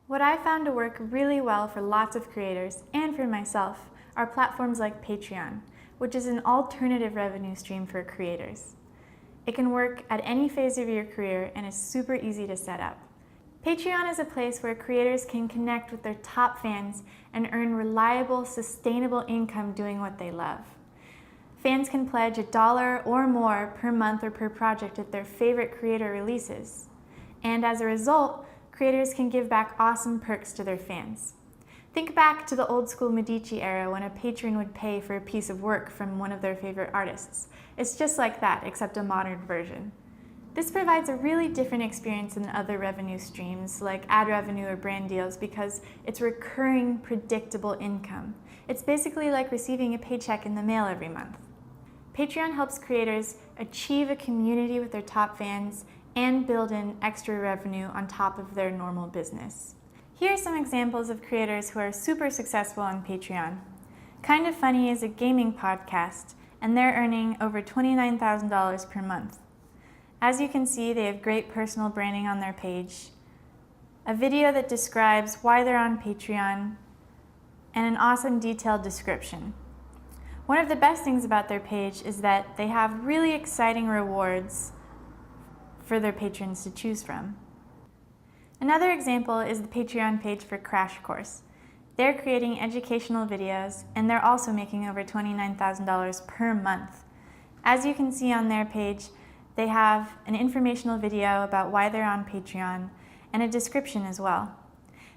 What I found to work really well for lots of creators, and for myself, are platforms like Patreon, which is an alternative revenue stream for creators. It can work at any phase of your career and is super easy to set up. Patreon is a place where creators can connect with their top fans and earn reliable, sustainable income doing what they love. Fans can pledge $1 or more per month or per project that their favorite creator releases. And as a result, creators can give back awesome perks to their fans. Think back to the old school Medici era when a patron would pay for a piece of work from one of their favorite artists. It's just like that, except a modern version. This provides a really different experience than other revenue streams like ad revenue or brand deals because it's recurring, predictable income. It's basically like receiving a paycheck in the mail every month. Patreon helps creators achieve a community with their top fans and build in extra revenue on top of their normal business. Here are some examples of creators who are super successful on Patreon. Kind of Funny is a gaming podcast, and they're earning over $29,000 per month. As you can see, they have great personal branding on their page, a video that describes why they're on Patreon, and an awesome detailed description. One of the best things about their page is that they have really exciting rewards for their patrons to choose from. Another example is the Patreon page for Crash Course. They're creating educational videos, and they're also making over $29,000 per month. As you can see on their page, they have an informational video about why they're on Patreon and a description as well.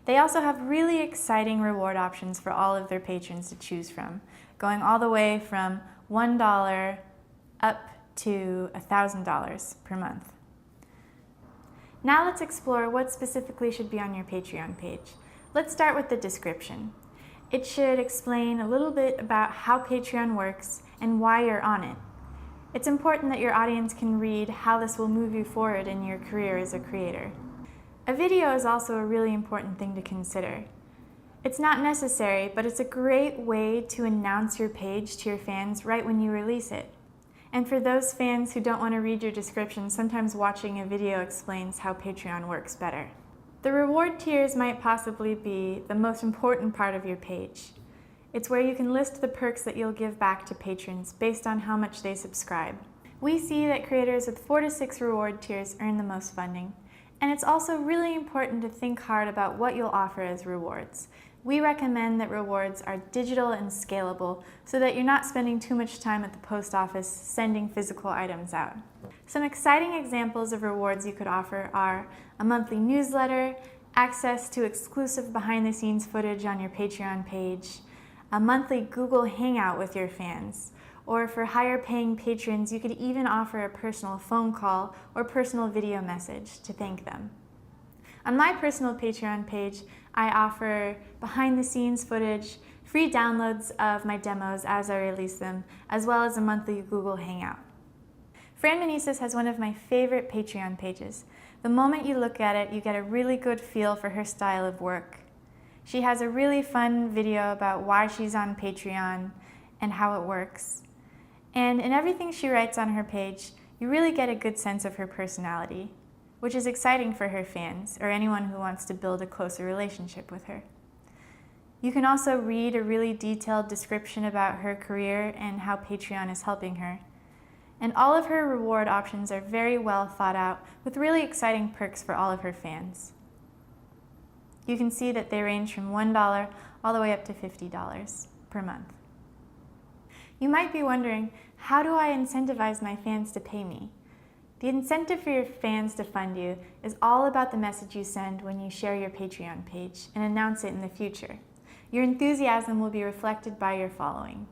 They also have really exciting reward options for all of their patrons to choose from, going all the way from $1 up to $1,000 per month. Now let's explore what specifically should be on your Patreon page. Let's start with the description. It should explain a little bit about how Patreon works and why you're on it. It's important that your audience can read how this will move you forward in your career as a creator. A video is also a really important thing to consider. It's not necessary, but it's a great way to announce your page to your fans right when you release it. And for those fans who don't want to read your description, sometimes watching a video explains how Patreon works better. The reward tiers might possibly be the most important part of your page. It's where you can list the perks that you'll give back to patrons based on how much they subscribe. We see that creators with 4 to 6 reward tiers earn the most funding. And it's also really important to think hard about what you'll offer as rewards. We recommend that rewards are digital and scalable so that you're not spending too much time at the post office sending physical items out. Some exciting examples of rewards you could offer are a monthly newsletter, access to exclusive behind-the-scenes footage on your Patreon page, a monthly Google Hangout with your fans, or for higher paying patrons, you could even offer a personal phone call or personal video message to thank them. On my personal Patreon page, I offer behind-the-scenes footage, free downloads of my demos as I release them, as well as a monthly Google Hangout. Fran Meneses has one of my favorite Patreon pages. The moment you look at it, you get a really good feel for her style of work. She has a really fun video about why she's on Patreon and how it works. And in everything she writes on her page, you really get a good sense of her personality, which is exciting for her fans or anyone who wants to build a closer relationship with her. You can also read a really detailed description about her career and how Patreon is helping her. And all of her reward options are very well thought out with really exciting perks for all of her fans. You can see that they range from $1 all the way up to $50 per month. You might be wondering, how do I incentivize my fans to pay me? The incentive for your fans to fund you is all about the message you send when you share your Patreon page and announce it in the future. Your enthusiasm will be reflected by your following.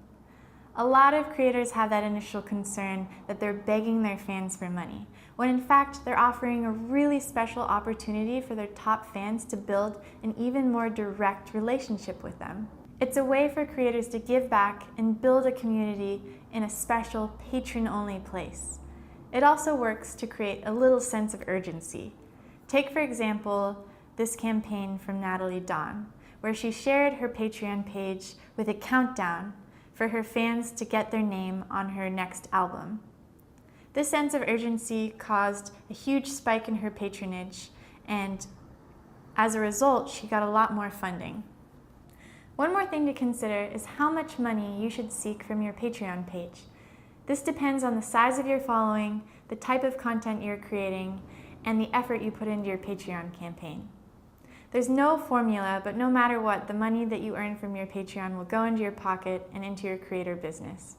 A lot of creators have that initial concern that they're begging their fans for money, when in fact they're offering a really special opportunity for their top fans to build an even more direct relationship with them. It's a way for creators to give back and build a community in a special patron-only place. It also works to create a little sense of urgency. Take, for example, this campaign from Natalie Dawn, where she shared her Patreon page with a countdown for her fans to get their name on her next album. This sense of urgency caused a huge spike in her patronage, and As a result, she got a lot more funding. One more thing to consider is how much money you should seek from your Patreon page. This depends on the size of your following, the type of content you're creating, and the effort you put into your Patreon campaign. There's no formula, but no matter what, the money that you earn from your Patreon will go into your pocket and into your creator business.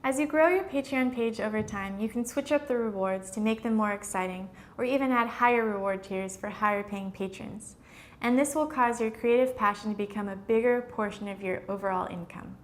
As you grow your Patreon page over time, you can switch up the rewards to make them more exciting, or even add higher reward tiers for higher paying patrons. And this will cause your creative passion to become a bigger portion of your overall income.